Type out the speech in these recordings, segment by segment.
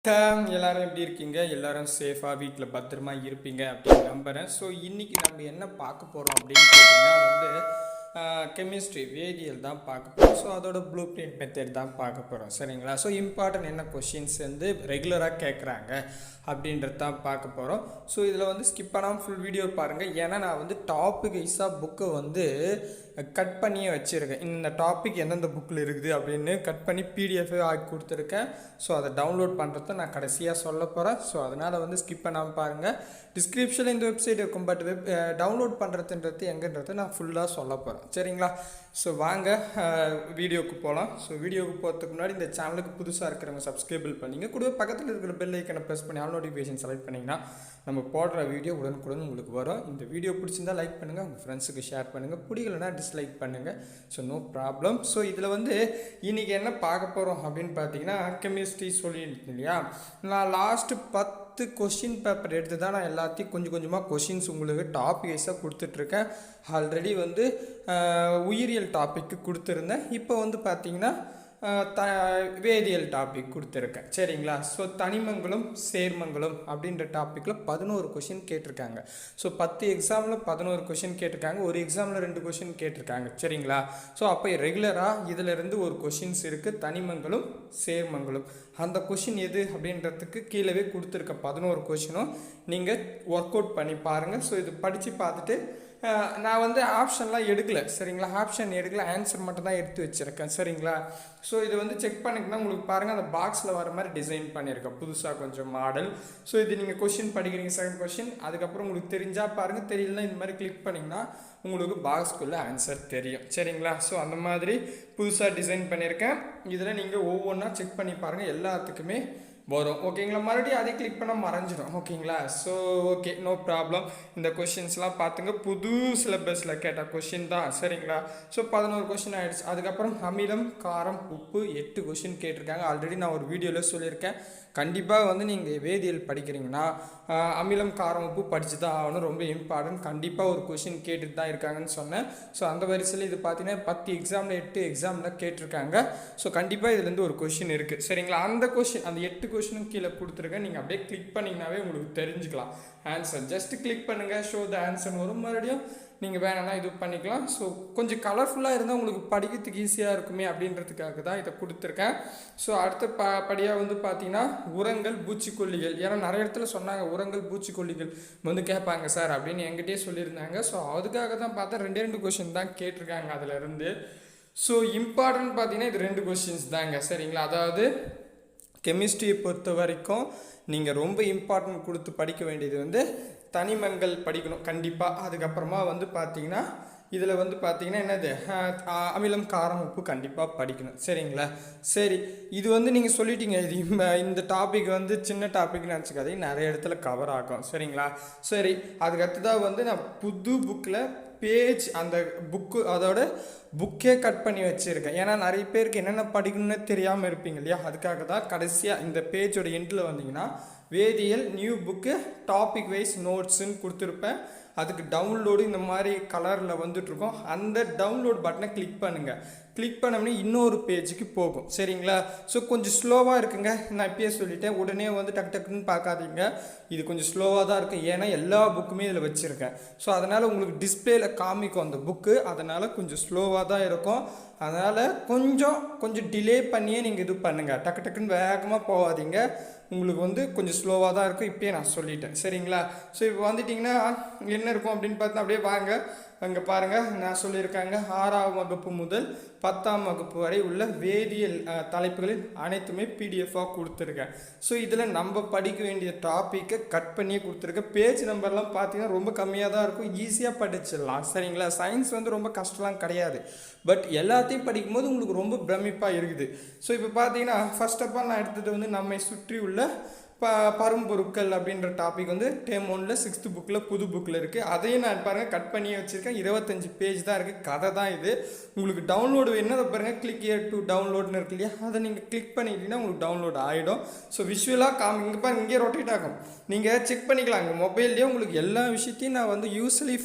எல்லாரும் எப்படி இருக்கீங்க? எல்லாரும் சேஃபாக வீட்டில் பத்திரமா இருப்பீங்க அப்படின்னு நம்புகிறேன். ஸோ இன்றைக்கி நம்ம என்ன பார்க்க போகிறோம் அப்படின்னு கேட்டிங்கன்னா கெமிஸ்ட்ரி வேதியியல் தான் பார்க்க போகிறோம். ஸோ அதோட ப்ளூ பிரிண்ட் மெத்தட் தான் பார்க்க போகிறோம். சரிங்களா? ஸோ இம்பார்ட்டன்ட் என்ன கொஷின்ஸ் ரெகுலராக கேட்குறாங்க அப்படின்றது தான் பார்க்க போகிறோம். ஸோ இதில் ஸ்கிப் பண்ணாமல் ஃபுல் வீடியோ பாருங்கள். ஏன்னா நான் டாபிக் வைஸாக புக்கை கட் பண்ணியே வச்சுருக்கேன். இந்த டாபிக் எந்தெந்த புக்கில் இருக்குது அப்படின்னு கட் பண்ணி பிடிஎஃபே ஆக்கி கொடுத்துருக்கேன். ஸோ அதை டவுன்லோட் பண்ணுறத நான் கடைசியாக சொல்ல போகிறேன். ஸோ அதனால் ஸ்கிப் பண்ணாமல் பாருங்கள். டிஸ்கிரிப்ஷனில் இந்த வெப்சைட் இருக்கும். பட் டவுன்லோட் பண்ணுறதுன்றது எங்கன்றது நான் ஃபுல்லாக சொல்ல போகிறேன். சரிங்களா? ஸோ வாங்க வீடியோவுக்கு போகலாம். ஸோ வீடியோவுக்கு போகிறதுக்கு முன்னாடி இந்த சேனலுக்கு புதுசாக இருக்கிறவங்க சப்ஸ்கிரைபிள் பண்ணிங்க. கூட பக்கத்தில் இருக்கிற பெல் ஐக்கனை ப்ரெஸ் பண்ணி ஆல் நோட்டிஃபிகேஷன் செலக்ட் பண்ணிங்கன்னா நம்ம போடுற வீடியோ உடனுக்குடன் உங்களுக்கு வரும். இந்த வீடியோ பிடிச்சிருந்தால் லைக் பண்ணுங்கள், உங்கள் ஃப்ரெண்ட்ஸுக்கு ஷேர் பண்ணுங்கள், பிடிக்கலன்னா டிஸ்லைக் பண்ணுங்கள். So no problem. ஸோ இதில் இன்றைக்கி என்ன பார்க்க போகிறோம் அப்படின்னு பார்த்தீங்கன்னா கெமிஸ்ட்ரி சொல்லியிருக்கேன் இல்லையா. நான் லாஸ்ட்டு 10 கொஷின் பேப்பர் எடுத்து தான் நான் எல்லாத்தையும் கொஞ்சம் கொஞ்சமாக கொஷின்ஸ் உங்களுக்கு டாபிக் வைஸாக கொடுத்துட்ருக்கேன். ஆல்ரெடி உயிரியல் டாப்பிக்கு கொடுத்துருந்தேன். இப்போ பார்த்தீங்கன்னா வேதியியல் டாபிக் கொடுத்துருக்கேன். சரிங்களா? ஸோ தனிமங்களும் சேர்மங்களும் அப்படின்ற டாப்பிக்கில் 11 கொஷின் கேட்டிருக்காங்க. ஸோ 10 எக்ஸாமில் 11 கொஷின் கேட்டிருக்காங்க. ஒரு எக்ஸாமில் 2 கொஷின் கேட்டிருக்காங்க. சரிங்களா? ஸோ அப்போ ரெகுலராக இதிலிருந்து ஒரு கொஷின்ஸ் இருக்குது, தனிமங்களும் சேர்மங்களும். அந்த கொஷின் எது அப்படின்றதுக்கு கீழே கொடுத்துருக்க 11 கொஷினும் நீங்கள் ஒர்க் அவுட் பண்ணி பாருங்கள். ஸோ இது படித்து பார்த்துட்டு நான் ஆப்ஷன்லாம் எடுக்கலை. சரிங்களா? ஆப்ஷன் எடுக்கல, ஆன்சர் மட்டும் தான் எடுத்து வச்சுருக்கேன். சரிங்களா? ஸோ இது செக் பண்ணிங்கன்னா உங்களுக்கு பாருங்கள், அந்த பாக்ஸில் வர மாதிரி டிசைன் பண்ணியிருக்கேன் புதுசாக கொஞ்சம் மாடல். ஸோ இது நீங்கள் கொஷின் படிக்கிறீங்க, செகண்ட் கொஷின், அதுக்கப்புறம் உங்களுக்கு தெரிஞ்சால் பாருங்கள், தெரியலனா இந்த மாதிரி கிளிக் பண்ணிங்கன்னா உங்களுக்கு பாக்ஸ்க்குள்ளே ஆன்சர் தெரியும். சரிங்களா? ஸோ அந்த மாதிரி புதுசாக டிசைன் பண்ணியிருக்கேன். இதில் நீங்கள் ஒவ்வொன்றா செக் பண்ணி பாருங்கள், எல்லாத்துக்குமே வரும். ஓகேங்களா? மறுபடியும் அதை கிளிக் பண்ணால் மறைஞ்சிடும். ஓகேங்களா? So okay, no problem. இந்த கொஷின்ஸ்லாம் பார்த்துங்க, புது சிலபஸில் கேட்ட கொஷின் தான். சரிங்களா? ஸோ 11 கொஷின் ஆகிடுச்சு. அதுக்கப்புறம் அமிலம், காரம், உப்பு 8 கொஷின் கேட்டிருக்காங்க. ஆல்ரெடி நான் ஒரு வீடியோவில் சொல்லியிருக்கேன். கண்டிப்பாக நீங்கள் வேதியியல் படிக்கிறீங்கன்னா அமிலம், காரம், உப்பு படித்து தான் ஆகணும். ரொம்ப இம்பார்ட்டன்ட். கண்டிப்பாக ஒரு கொஷின் கேட்டுட்டு தான் இருக்காங்கன்னு சொன்னேன். ஸோ அந்த வரிசையில் இது பார்த்தீங்கன்னா 10 எக்ஸாமில் 8 எக்ஸாமில் கேட்டிருக்காங்க. ஸோ கண்டிப்பாக இதுலேருந்து ஒரு கொஷின் இருக்குது. சரிங்களா? அந்த 8 கொஷினும் கீழே கொடுத்துருக்கேன். நீங்கள் அப்படியே கிளிக் பண்ணிங்கனாவே உங்களுக்கு தெரிஞ்சுக்கலாம் ஆன்சர். ஜஸ்ட் கிளிக் பண்ணுங்கள், ஷோ த ஆன்சர் வரும். மறுபடியும் நீங்கள் வேணும்னா இது பண்ணிக்கலாம். ஸோ கொஞ்சம் கலர்ஃபுல்லாக இருந்தால் உங்களுக்கு படிக்கிறதுக்கு ஈஸியாக இருக்குமே அப்படின்றதுக்காக தான் இதை கொடுத்துருக்கேன். ஸோ அடுத்த படியாக பார்த்தீங்கன்னா உரங்கள், பூச்சிக்கொல்லிகள். ஏன்னா நிறைய இடத்துல சொன்னாங்க உரங்கள், பூச்சிக்கொல்லிகள் கேட்பாங்க சார் அப்படின்னு என்கிட்டயே சொல்லியிருந்தாங்க. ஸோ அதுக்காக தான் பார்த்தா 2 கொஷின் தான் கேட்டிருக்காங்க அதிலிருந்து. ஸோ இம்பார்ட்டன்ட் பார்த்தீங்கன்னா இது 2 கொஷின்ஸ் தாங்க. சரிங்களா? அதாவது கெமிஸ்ட்ரியை பொறுத்த வரைக்கும் நீங்கள் ரொம்ப இம்பார்ட்டன்ட் கொடுத்து படிக்க வேண்டியது தனிமங்கள் படிக்கணும் கண்டிப்பாக. அதுக்கப்புறமா பார்த்தீங்கன்னா இதில் பார்த்தீங்கன்னா என்னது, அமிலம், காரம், உப்பு கண்டிப்பாக படிக்கணும். சரிங்களா? சரி, இது நீங்கள் சொல்லிட்டீங்க. இது இந்த டாபிக் சின்ன டாபிக்னு நினச்சிக்காதீங்க, நிறைய இடத்துல கவர் ஆகும். சரிங்களா? சரி, அதுக்கடுத்ததாக நான் புது புக்கில் பேஜ், அந்த அதோட புக்கே கட் பண்ணி வச்சுருக்கேன். ஏன்னா நிறைய பேருக்கு என்னென்ன படிக்கணும்னு தெரியாமல் இருப்பீங்க இல்லையா. அதுக்காக தான் கடைசியாக இந்த பேஜோட எண்டில் வந்தீங்கன்னா வேதியியல் நியூ புக்கு டாபிக் வைஸ் நோட்ஸுன்னு கொடுத்துருப்பேன். அதுக்கு டவுன்லோடு இந்த மாதிரி கலரில் வந்துட்டுருக்கோம். அந்த டவுன்லோட் பட்டனை கிளிக் பண்ணுங்கள். கிளிக் பண்ணோம்னா இன்னொரு பேஜுக்கு போகும். சரிங்களா? ஸோ கொஞ்சம் ஸ்லோவாக இருக்குங்க. நான் இப்பயே சொல்லிட்டேன், உடனே டக்கு டக்குன்னு பார்க்காதீங்க. இது கொஞ்சம் ஸ்லோவாக தான் இருக்கும். ஏன்னா எல்லா புக்குமே இதில் வச்சுருக்கேன். ஸோ அதனால் உங்களுக்கு டிஸ்பிளேல காமிக்கும் அந்த புக்கு. அதனால் கொஞ்சம் ஸ்லோவாக தான் இருக்கும். அதனால் கொஞ்சம் டிலே பண்ணியே நீங்கள் இது பண்ணுங்கள். டக்கு டக்குன்னு வேகமாக போகாதீங்க. உங்களுக்கு கொஞ்சம் ஸ்லோவாக தான் இருக்கும். இப்போயே நான் சொல்லிட்டேன். சரிங்களா? ஸோ இப்போ வந்துட்டிங்கன்னா என்ன இருக்கும் அப்படின்னு பார்த்தா அப்படியே வாங்க, அங்கே பாருங்கள், நான் சொல்லியிருக்காங்க 6ஆம் வகுப்பு முதல் 10ஆம் வகுப்பு வரை உள்ள வேதியியல் தலைப்புகளில் அனைத்துமே பிடிஎஃபாக கொடுத்துருக்கேன். ஸோ இதில் நம்ம படிக்க வேண்டிய டாப்பிக்கை கட் பண்ணியே கொடுத்துருக்கேன். பேஜ் நம்பர்லாம் பார்த்தீங்கன்னா ரொம்ப கம்மியாக தான் இருக்கும், ஈஸியாக படிச்சிடலாம். சரிங்களா? சயின்ஸ் ரொம்ப கஷ்டம்லாம் கிடையாது. பட் எல்லாத்தையும் படிக்கும்போது உங்களுக்கு ரொம்ப பிரமிப்பாக இருக்குது. ஸோ இப்போ பார்த்தீங்கன்னா ஃபர்ஸ்ட் ஆஃப் ஆல் நான் எடுத்தது நம்மை சுற்றி உள்ள பரும்பொருட்கள் அப்படின்ற டாபிக் டேர்ம் 1ல் 6th புக்கில் புது புக்கில் இருக்குது. அதையும் நான் பாருங்கள் கட் பண்ணி வச்சுருக்கேன். 25 பேஜ் தான் இருக்குது. கதை தான் இது. உங்களுக்கு டவுன்லோடு வேணுன்னா அதை பாருங்கள், கிளிக் ஹியர் டு டவுன்லோட்னு இருக்கு இல்லையா, அதை நீங்கள் கிளிக் பண்ணிட்டீங்கன்னா உங்களுக்கு டவுன்லோட் ஆகிடும். ஸோ விஷுவலாக இங்கே பாருங்கள், இங்கே ரொட்டேட் ஆகும். நீங்கள் செக் பண்ணிக்கலாம். இங்கே மொபைல்லேயே உங்களுக்கு எல்லா விஷயத்தையும் நான் யூஸ்வலி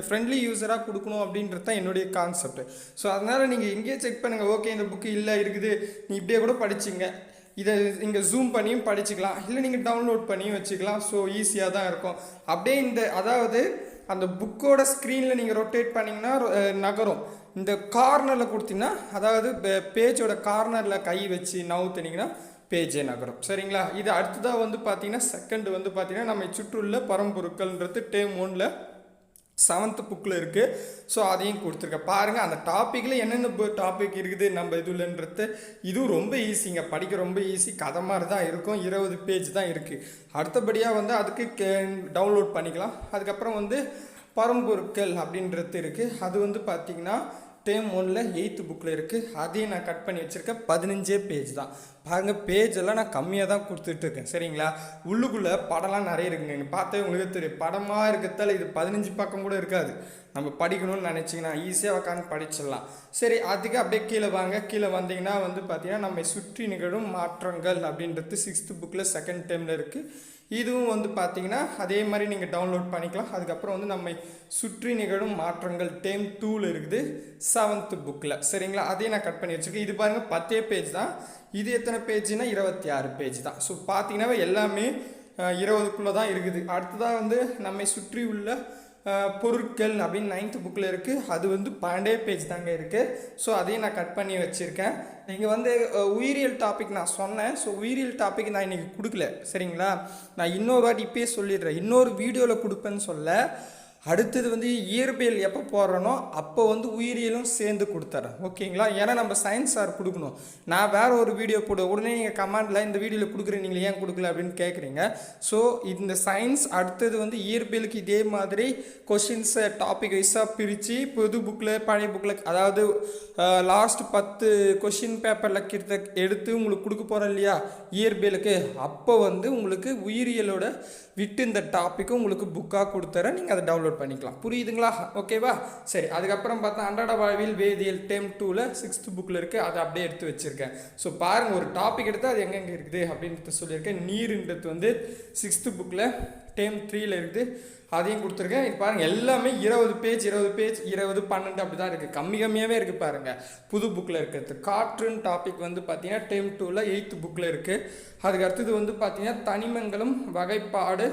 ஃப்ரெண்ட்லி யூஸராக கொடுக்கணும் அப்படின்றது தான் என்னுடைய கான்செப்ட். ஸோ அதனால் நீங்கள் இங்கேயே செக் பண்ணுங்கள். ஓகே, இந்த புக்கு இல்லை இருக்குது, நீ இப்படியே கூட படிச்சிங்க. இதை இங்கே ஜூம் பண்ணியும் படிச்சுக்கலாம், இல்லை நீங்கள் டவுன்லோட் பண்ணியும் வச்சுக்கலாம். ஸோ ஈஸியாக தான் இருக்கும். அப்படியே அதாவது அந்த புக்கோட ஸ்க்ரீனில் நீங்கள் ரொட்டேட் பண்ணிங்கன்னா நகரும். இந்த கார்னரில் கொடுத்தீங்கன்னா, அதாவது பேஜோட கார்னரில் கை வச்சு நவுத்துனீங்கன்னா பேஜே நகரும். சரிங்களா? இது அடுத்ததாக வந்து பார்த்தீங்கன்னா செகண்ட் வந்து பார்த்தீங்கன்னா நம்ம சுற்றுள்ள பரம்பொருட்கள்ன்றது டேர்ம் 1ல் 7th புக்கில் இருக்குது. ஸோ அதையும் கொடுத்துருக்கேன் பாருங்கள். அந்த டாப்பிக்கில் என்னென்ன டாபிக் இருக்குது நம்ம இதுலன்றது இதுவும் ரொம்ப ஈஸிங்க, படிக்க ரொம்ப ஈஸி. கதை மாதிரி தான் இருக்கும். 20 பேஜ் தான் இருக்குது. அடுத்தபடியாக வந்து அதுக்கு டவுன்லோட் பண்ணிக்கலாம். அதுக்கப்புறம் வந்து பரம்பொருட்கள் அப்படின்றது இருக்குது. அது வந்து பார்த்திங்கன்னா டேர்ம் 1ல் 8th புக்கில் இருக்குது. அதையும் நான் கட் பண்ணி வச்சுருக்கேன். 15 பேஜ் தான் பாருங்கள். பேஜ் எல்லாம் நான் கம்மியாக தான் கொடுத்துட்ருக்கேன். சரிங்களா? உள்ளுக்குள்ளே படம்லாம் நிறைய இருக்குங்க. நீங்கள் பார்த்தே உங்களுக்கு தெரியும். படமாக இருக்கிறதால இது 15 பக்கம் கூட இருக்காது. நம்ம படிக்கணும்னு நினச்சிங்கன்னா ஈஸியாக உட்காந்து படிச்சிடலாம். சரி, அதுக்கு அப்படியே கீழே வாங்க. கீழே வந்தீங்கன்னா வந்து பார்த்தீங்கன்னா நம்ம சுற்றி நிகழும் மாற்றங்கள் அப்படின்றது 6th புக்கில் 2nd டேர்மில் இருக்குது. இதுவும் வந்து பார்த்தீங்கன்னா அதே மாதிரி நீங்கள் டவுன்லோட் பண்ணிக்கலாம். அதுக்கப்புறம் வந்து நம்ம சுற்றி நிகழும் மாற்றங்கள் டேர்ம் 2ல் இருக்குது 7th புக்கில். சரிங்களா? அதையும் நான் கட் பண்ணி வச்சுருக்கேன். இது பாருங்கள் 10 பேஜ் தான். இது எத்தனை பேஜ்னா 26 பேஜ் தான். ஸோ பார்த்தீங்கன்னா எல்லாமே 20க்குள்ளே தான் இருக்குது. அடுத்ததாக வந்து நம்மை சுற்றி உள்ள பொருட்கள் அப்படின்னு 9th புக்கில் இருக்குது. அது வந்து 12 பேஜ் தாங்க இருக்குது. ஸோ அதையும் நான் கட் பண்ணி வச்சுருக்கேன். நீங்கள் வந்து உயிரியல் டாபிக் நான் சொன்னேன். ஸோ உயிரியல் டாபிக் நான் இன்றைக்கி கொடுக்கல. சரிங்களா? நான் இன்னொரு வாட்டி இப்போயே சொல்லிடுறேன். இன்னொரு வீடியோவில் கொடுப்பேன்னு சொல்ல. அடுத்தது வந்து இயற்பியல் எப்போ போடுறனோ அப்போ வந்து உயிரியலும் சேர்ந்து கொடுத்துறேன். ஓகேங்களா? ஏன்னா நம்ம சயின்ஸ் சார் கொடுக்கணும். நான் வேறு ஒரு வீடியோ போட உடனே நீங்கள் கமெண்டில் இந்த வீடியோவில் கொடுக்குறேன், நீங்கள் ஏன் கொடுக்கல அப்படின்னு கேட்குறீங்க. ஸோ இந்த சயின்ஸ் அடுத்தது வந்து இயற்பியலுக்கு இதே மாதிரி கொஷின்ஸை டாபிக் வைஸாக பிரித்து புது புக்கில் பழைய புக்கில், அதாவது லாஸ்ட் 10 கொஷின் பேப்பரில் கிட்ட எடுத்து உங்களுக்கு கொடுக்க போகிறேன் இல்லையா இயற்பியலுக்கு, அப்போ வந்து உங்களுக்கு உயிரியலோட விட்டு இந்த டாப்பிக்கும் உங்களுக்கு புக்காக கொடுத்துறேன். நீங்கள் அதை டவுன்லோட் பண்ணிக்கலாம். புரியுதுங்களா? ஓகேவா? சரி, அதுக்கப்புறம் பார்த்தா அன்றாட வாழ்வில் வேதியியல் டேர்ம் 2ல் 6th புக்கில் இருக்குது. அதை அப்படியே எடுத்து வச்சுருக்கேன். ஸோ பாருங்கள், ஒரு டாபிக் எடுத்து அது எங்கெங்கே இருக்குது அப்படின்றது சொல்லியிருக்கேன். நீருன்றது வந்து 6th புக்கில் டேர்ம் 3ல் இருக்குது. அதையும் கொடுத்துருக்கேன். இது பாருங்கள் எல்லாமே 20 பேஜ் 20 பேஜ் 20 12 அப்படி தான் இருக்குது. கம்மியாகவே இருக்குது பாருங்கள் புது புக்கில் இருக்கிறது. காற்றுன்னு டாபிக் வந்து பார்த்தீங்கன்னா டேர்ம் 2ல் 8th புக்கில் இருக்குது. அதுக்கு அடுத்தது வந்து பார்த்தீங்கன்னா தனிமங்களும் வகைப்பாடு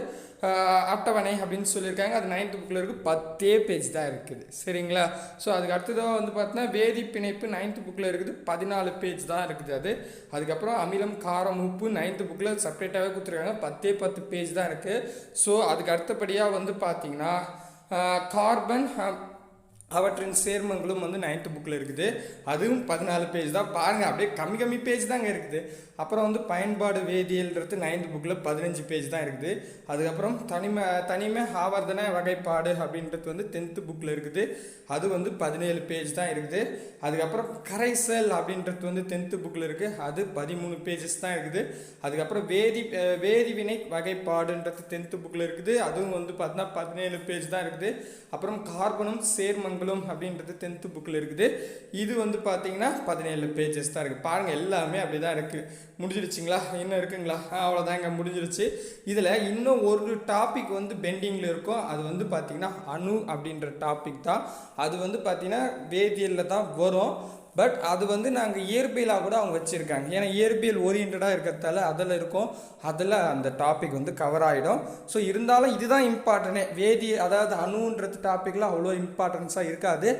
அட்டவணை அப்படின்னு சொல்லியிருக்காங்க. அது 9th புக்கில் இருக்குது. 10 பேஜ் தான் இருக்குது. சரிங்களா? ஸோ அதுக்கு அடுத்ததாக வந்து பார்த்தீங்கன்னா வேதி பிணைப்பு 9th புக்கில் இருக்குது. 14 பேஜ் தான் இருக்குது அது. அதுக்கப்புறம் அமிலம் காரம் உப்பு 9th புக்கில் செப்பரேட்டாகவே கொடுத்துருக்காங்க. 10 பேஜ் தான் இருக்குது. ஸோ அதுக்கு அடுத்தபடியாக வந்து பார்த்தீங்கன்னா கார்பன் அவற்றின் சேர்மங்களும் வந்து 9th புக்கில் இருக்குது. அதுவும் 14 பேஜ் தான். பாருங்கள், அப்படியே கம்மி பேஜ் தாங்க இருக்குது. அப்புறம் வந்து பயன்பாடு வேதியியல்ன்றது 9th புக்கில் 15 பேஜ் தான் இருக்குது. அதுக்கப்புறம் தனிம ஆவர்த்தன வகைப்பாடு அப்படின்றது வந்து 10th புக்கில் இருக்குது. அது வந்து 17 பேஜ் தான் இருக்குது. அதுக்கப்புறம் கரைசல் அப்படின்றது வந்து 10th புக்கில் இருக்குது. அது 13 பேஜஸ் தான் இருக்குது. அதுக்கப்புறம் வேதிவினை வகைப்பாடுன்றது 10th புக்கில் இருக்குது. அதுவும் வந்து பார்த்தீங்கன்னா 17 பேஜ் தான் இருக்குது. அப்புறம் கார்பனும் சேர்மங்களும் அப்படின்றது 10th புக்கில் இருக்குது. இது வந்து பார்த்தீங்கன்னா 17 பேஜஸ் தான் இருக்குது. பாருங்கள், எல்லாமே அப்படி தான் இருக்குது. முடிஞ்சிடுச்சிங்களா? இன்னும் இருக்குங்களா? அவ்வளோதாங்க, முடிஞ்சிடுச்சு. இதில் இன்னும் ஒரு டாபிக் வந்து பெண்டிங்கில் இருக்கும். அது வந்து பார்த்திங்கன்னா அணு அப்படின்ற டாபிக் தான். அது வந்து பார்த்திங்கன்னா வேதியியலில் தான் வரும். பட் அது வந்து நாங்கள் இயற்பியலாக கூட அவங்க வச்சுருக்காங்க. ஏன்னா இயற்பியல் ஓரியன்டாக இருக்கிறதால அதில் இருக்கும். அதில் அந்த டாபிக் வந்து கவர் ஆகிடும். ஸோ இருந்தாலும் இதுதான் இம்பார்ட்டனே. அதாவது அணுன்றது டாப்பிக்லாம் அவ்வளோ இம்பார்ட்டன்ஸாக இருக்காது.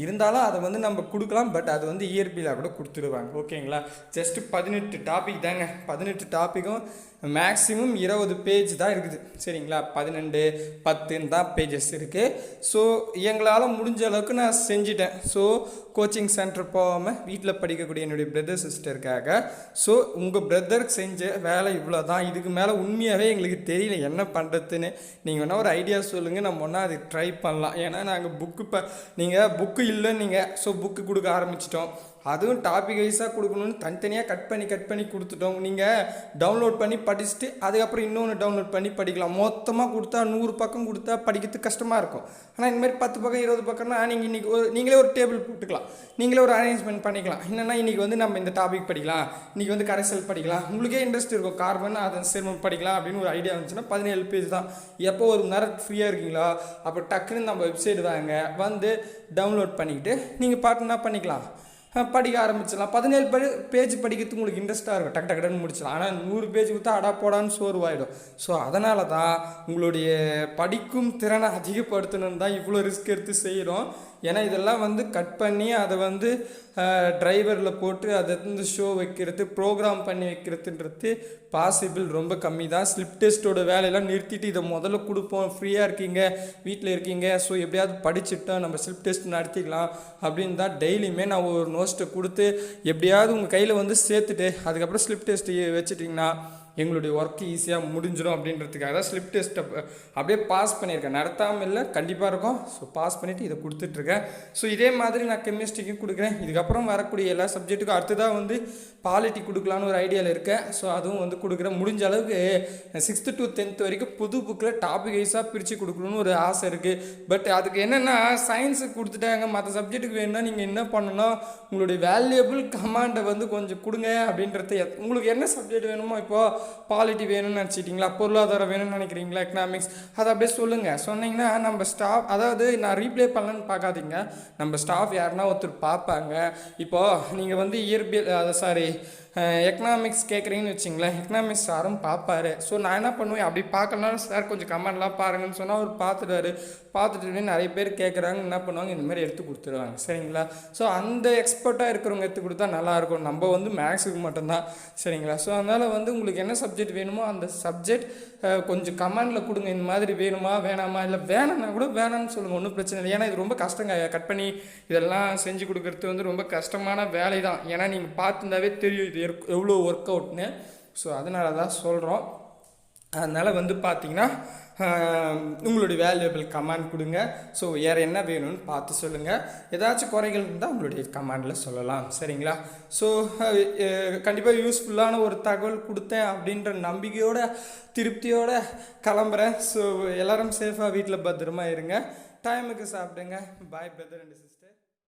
இருந்தாலும் அதை வந்து நம்ம கொடுக்கலாம். பட் அது வந்து இயற்பியலாக கூட கொடுத்துடுவாங்க. ஓகேங்களா? ஜஸ்ட்டு 18 டாபிக் தாங்க. 18 டாப்பிக்கும் மேக்ஸிமம் 20 பேஜ் தான் இருக்குது. சரிங்களா? 12 10 தான் பேஜஸ் இருக்குது. ஸோ எங்களால் முடிஞ்ச அளவுக்கு நான் செஞ்சிட்டேன். ஸோ கோச்சிங் சென்டர் போகாமல் வீட்டில் படிக்கக்கூடிய என்னுடைய பிரதர் சிஸ்டருக்காக. ஸோ உங்கள் பிரதருக்கு செஞ்ச வேலை இவ்வளோ தான். இதுக்கு மேலே உண்மையாகவே எங்களுக்கு தெரியல என்ன பண்ணுறதுன்னு. நீங்கள் வேணால் ஒரு ஐடியா சொல்லுங்கள், நம்ம ஒன்றா அது ட்ரை பண்ணலாம். ஏன்னா நாங்கள் நீங்கள் புக்கு இல்லைன்னு நீங்கள் ஸோ புக்கு கொடுக்க ஆரம்பிச்சிட்டோம். அதுவும் டாபிக் வைஸாக கொடுக்கணும்னு தனித்தனியாக கட் பண்ணி கொடுத்துட்டோம். நீங்கள் டவுன்லோட் பண்ணி படிச்சுட்டு அதுக்கப்புறம் இன்னொன்று டவுன்லோட் பண்ணி படிக்கலாம். மொத்தமாக கொடுத்தா 100 பக்கம் கொடுத்தா படிக்கிறதுக்கு கஷ்டமாக இருக்கும். ஆனால் இந்தமாதிரி 10 பக்கம் 20 பக்கம்னா நீங்கள் நீங்களே ஒரு டேபிள் போட்டுக்கலாம். நீங்களே ஒரு அரேஞ்ச்மெண்ட் பண்ணிக்கலாம். என்னென்னா இன்றைக்கி வந்து நம்ம இந்த டாபிக் படிக்கலாம், இன்றைக்கி வந்து கரைசல் படிக்கலாம். உங்களுக்கே இன்ட்ரெஸ்ட் இருக்கும், கார்பன் அதன் சேர்மம் படிக்கலாம் அப்படின்னு ஒரு ஐடியா வந்துச்சுன்னா 17 பேஜ் தான். எப்போ ஒரு மணி நேரம் ஃப்ரீயாக இருக்கீங்களா அப்போ டக்குன்னு நம்ம வெப்சைட் வாங்க, வந்து டவுன்லோட் பண்ணிக்கிட்டு நீங்கள் பாட்டுனா பண்ணிக்கலாம். படிக்க ஆரம்பிச்சிடலாம். 17 பேஜ் படிக்கிறதுக்கு உங்களுக்கு இன்ட்ரெஸ்ட்டாக இருக்கும், டக்கு டக்குன்னு முடிச்சிடலாம். ஆனால் 100 பேஜ் கொடுத்தா அடா போடான்னு சோர்வாயிடும். ஸோ அதனால தான் உங்களுடைய படிக்கும் திறனை அதிகப்படுத்தணுன்னு தான் இவ்வளோ ரிஸ்க் எடுத்து செய்கிறோம். ஏன்னா இதெல்லாம் வந்து கட் பண்ணி அதை வந்து டிரைவரில் போட்டு அதை வந்து ஷோ வைக்கிறது, ப்ரோக்ராம் பண்ணி வைக்கிறதுன்றது பாசிபிள் ரொம்ப கம்மி தான். ஸ்லிப் டெஸ்ட்டோட வேலையெல்லாம் நிறுத்திட்டு இதை முதல்ல கொடுப்போம், ஃப்ரீயாக இருக்கீங்க, வீட்டில் இருக்கீங்க, ஸோ எப்படியாவது படிச்சுட்டா நம்ம ஸ்லிப் டெஸ்ட் நடத்திக்கலாம் அப்படின்னு தான் டெய்லியுமே நான் ஒரு நோட்ஸை கொடுத்து எப்படியாவது உங்கள் கையில் வந்து சேர்த்துட்டு அதுக்கப்புறம் ஸ்லிப் டெஸ்ட் வச்சுட்டிங்கன்னா எங்களுடைய ஒர்க் ஈஸியாக முடிஞ்சிடும் அப்படின்றதுக்காக தான் ஸ்லிப் டெஸ்ட்டை அப்படியே பாஸ் பண்ணியிருக்கேன். நடத்தாமல் இல்லை, கண்டிப்பாக இருக்கும். ஸோ பாஸ் பண்ணிவிட்டு இதை கொடுத்துட்ருக்கேன். ஸோ இதே மாதிரி நான் கெமிஸ்ட்ரிக்கும் கொடுக்குறேன். இதுக்கப்புறம் வரக்கூடிய எல்லா சப்ஜெக்ட்டுக்கும் அடுத்ததாக வந்து பாலிட்டி கொடுக்கலான்னு ஒரு ஐடியாவில் இருக்கேன். ஸோ அதுவும் வந்து கொடுக்குறேன். முடிஞ்ச அளவுக்கு 6th to 10th வரைக்கும் புது புக்கில் டாபிக் வைஸாக பிரித்து கொடுக்கணுன்னு ஒரு ஆசை இருக்குது. பட் அதுக்கு என்னென்னா சயின்ஸுக்கு கொடுத்துட்டாங்க, மற்ற சப்ஜெக்ட்டுக்கு வேணும்னா நீங்கள் என்ன பண்ணணும்னா உங்களுடைய வேல்யூபிள் கமாண்டை வந்து கொஞ்சம் கொடுங்க அப்படின்றது. உங்களுக்கு என்ன சப்ஜெக்ட் வேணுமோ, இப்போது பாலிட்டி வேணும்னு நினச்சிட்டிங்களா, பொருளாதாரம் வேணும்னு நினைக்கிறீங்களா, எக்கனாமிக்ஸ், அதை அப்படியே சொல்லுங்கள். சொன்னீங்கன்னா நம்ம ஸ்டாஃப், அதாவது நான் ரீப்ளே பண்ணலன்னு பார்க்காதீங்க, நம்ம ஸ்டாஃப் யாருன்னா ஒருத்தர் பார்ப்பாங்க. இப்போது நீங்கள் வந்து இயற்பியல் எக்கனாமிக்ஸ் கேட்குறீங்கன்னு வச்சிங்களேன், எக்கனாமிக்ஸ் சாரும் பார்ப்பாரு. ஸோ நான் என்ன பண்ணுவேன், அப்படி பார்க்கலாம் சார் கொஞ்சம் கமெண்ட்லாம் பாருங்கன்னு சொன்னால் அவர் பார்த்துட்டு நிறைய பேர் கேட்குறாங்க, என்ன பண்ணுவாங்க, இந்த மாதிரி எடுத்து கொடுத்துருவாங்க. சரிங்களா? ஸோ அந்த எக்ஸ்பர்ட்டாக இருக்கிறவங்க எடுத்து கொடுத்தா நல்லாயிருக்கும். நம்ம வந்து மேக்ஸுக்கு மட்டும்தான். சரிங்களா? ஸோ அதனால் வந்து உங்களுக்கு என்ன சப்ஜெக்ட் வேணுமோ அந்த சப்ஜெக்ட் கொஞ்சம் கமெண்டில் கொடுங்க. இந்த மாதிரி வேணுமா வேணாமா, இல்லை வேணாம்னா கூட வேணான்னு சொல்லுங்கள், ஒன்றும் பிரச்சனை இல்லை. ஏன்னா இது ரொம்ப கஷ்டங்க, கட் பண்ணி இதெல்லாம் செஞ்சு கொடுக்குறது வந்து ரொம்ப கஷ்டமான வேலை தான். ஏன்னா நீங்கள் பார்த்துருந்தாவே தெரியும் இது எவ்வளோ ஒர்க் அவுட்னு. ஸோ அதனால தான் சொல்கிறோம். அதனால் வந்து பார்த்திங்கன்னா உங்களுடைய வேல்யூபிள் கமெண்ட் கொடுங்க. ஸோ வேறு என்ன வேணும்னு பார்த்து சொல்லுங்கள். ஏதாச்சும் குறைகள் இருந்தால் உங்களுடைய கமெண்டில் சொல்லலாம். சரிங்களா? ஸோ கண்டிப்பாக யூஸ்ஃபுல்லான ஒரு தகவல் கொடுத்தேன் அப்படின்ற நம்பிக்கையோட திருப்தியோடு கிளம்புறேன். ஸோ எல்லோரும் சேஃபாக வீட்டில் பத்திரமா இருங்க, டைமுக்கு சாப்பிடுங்க. பாய் பிரதர் அண்ட் சிஸ்டர்.